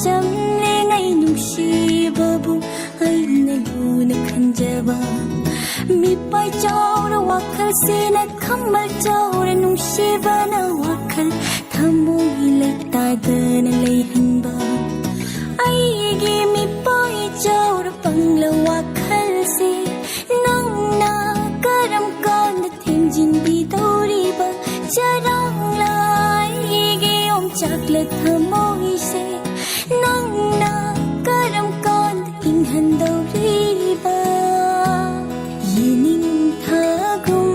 ꯆꯝꯂꯤꯉꯩ ꯅꯨꯡꯁꯤꯕꯕꯨ ꯑꯩꯅ ꯂꯨꯅ ꯈꯟꯖꯕ ꯃꯤꯄꯥꯏ ꯆꯥꯎꯔ ꯋꯥꯈꯜꯁꯤꯅ ꯈꯃꯜ ꯆꯥꯎꯔ ꯅꯨꯡꯁꯤꯕꯅ ꯋꯥꯈꯜ ꯊꯃꯣꯏ ꯂꯩꯇꯥꯗꯅ ꯂꯩꯍꯟꯕ ꯑꯩꯒꯤ ꯃꯤꯄꯥꯏ ꯆꯥꯎꯔ ꯄꯪꯂ ꯋꯥꯈꯜꯁꯦ ꯅꯪꯅ ꯀꯔꯝ ꯀꯥꯟꯗ ꯊꯦꯝꯖꯤꯟꯕꯤꯗꯧꯔꯤꯕ ꯆꯔꯥꯡꯂ ꯑꯩꯒꯤ ꯌꯣꯝꯆꯥꯛꯂ ꯊꯃꯣꯏꯁꯦ ꯅꯪꯅ ꯀꯔꯝ ꯀꯥꯟꯗ ꯏꯪꯍꯟꯗꯧꯔꯤꯕ 예닝타금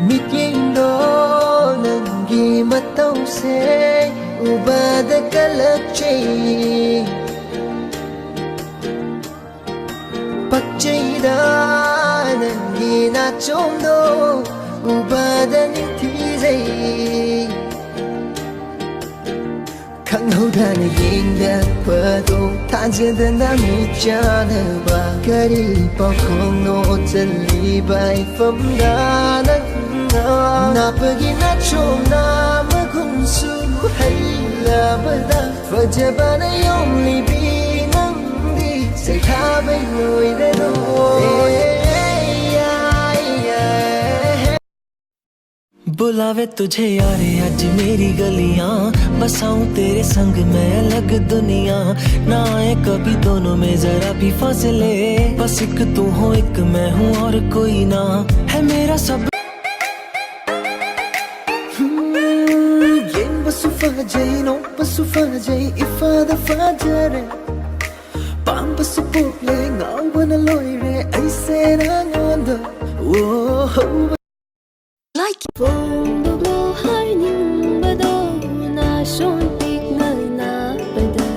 Mikindo nanggi mataw se ubada kalakchay Pagchayda nanggi nachomdo ubada nintizay Kanghawdana yengdakpado Tanzadana mitjanaba Kari pakongno taliba ifamdana Napagina chomna magunsu haylabada Fajabana yomli binangdi Say habay noidano बुलावे तुझे यारे आज मेरी गलियां बसाऊं तेरे संग मैं अलग दुनिया ना आए कभी दोनों में जरा भी फासले बस एक तू हो एक मैं हूँ और कोई ना है मेरा सब Basu fajay no basu fajay ifada fajare Pam basu pukle ngawana loire aise na ngonda Oh Like Phong blo har ning bado na son tik na na bada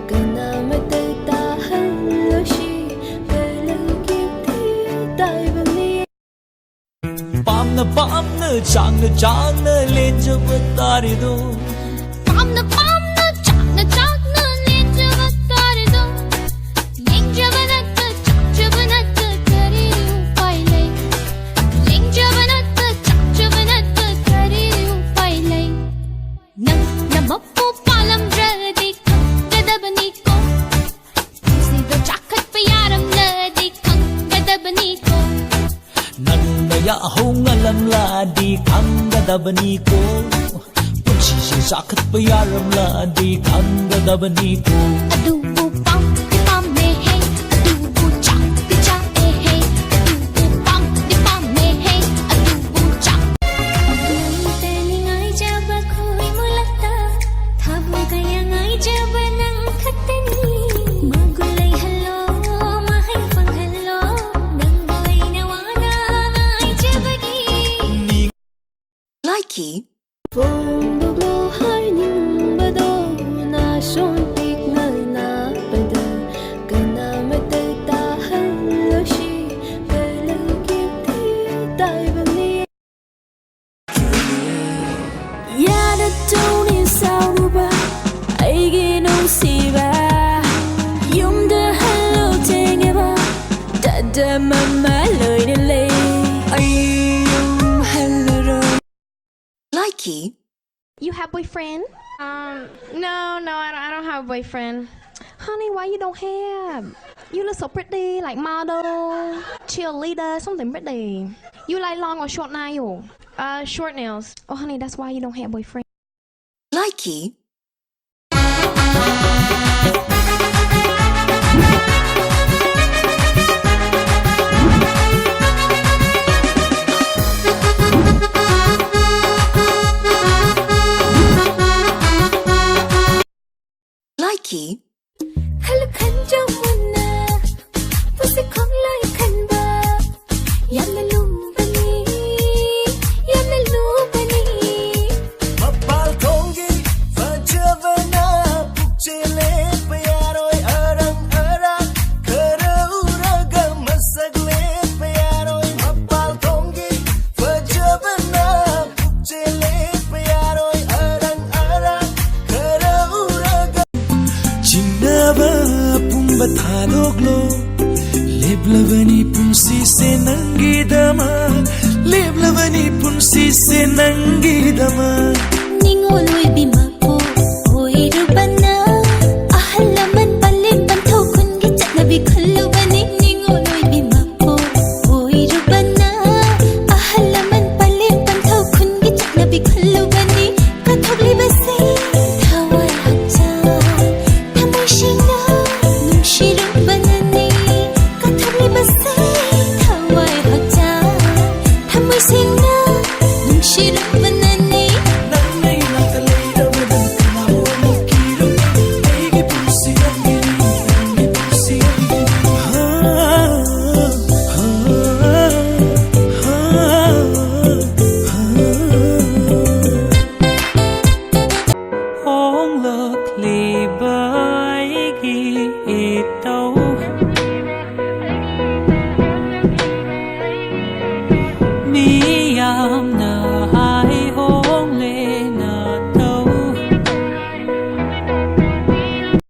kana mata ta hal shi bela ki tai bani palm न चांग न ले जब तारे दो पाम न चांग न ले जब तारे दो लेंग जबनत चांग जबनत करे उपाय ले लेंग जबनत चांग जबनत करे उपाय ले नम नमप्पो पालम रदे गदबनी को सीधो चाखत पे यारम लदे गदबनी को नंदया हो nglam la di khanggadabani ko punchi se sakhat pa yaram la di khanggadabani ko adubu pam pam me hey adubu cha he adubu pam me hey adubu cha te ningai jab khoi mulata thab gaya ngai jab nang khatani magulai hello mahai pang hello nang boy nawana ngai jabagi likey Phong blo har ning bado na son tik na na bada kana mata ta hal shi bela ki tai bani Ya da tone sauruba aigi no siba yum da hello tengeba da da mama loy de lay ay hello likey You have boyfriend? No, I don't have a boyfriend. Honey, why you don't have? You look so pretty, like model, cheerleader, something pretty. You like long or short nail? Short nails. Oh, honey, that's why you don't have boyfriend. Likey. Likey. Khal khan jamuna Puse khong lai khan ba Yamna lu bani Yamna lu bani Mapal thongi fajavana pukchele payaroi arang arang karauraga masagle payaroi Mapal thongi fajavana pukchele payaroi arang arang karauraga Chinaba pumba thadoglo Leblavani punsi se nangi dama Leblavani punsi se nangi dama Ningo loi bima po Hoi rubana Ahalaman palim pantho kun gi chatnabi khallu bani Ningo loi bima po Hoi rubana Ahalaman palim pantho kun gi chatnabi khallu bani Kathogli base Thawai hakcha Thamoi shina Nungshi rubanani Kathogli base Thawai hakcha Thamoi shina Nungshi rubanani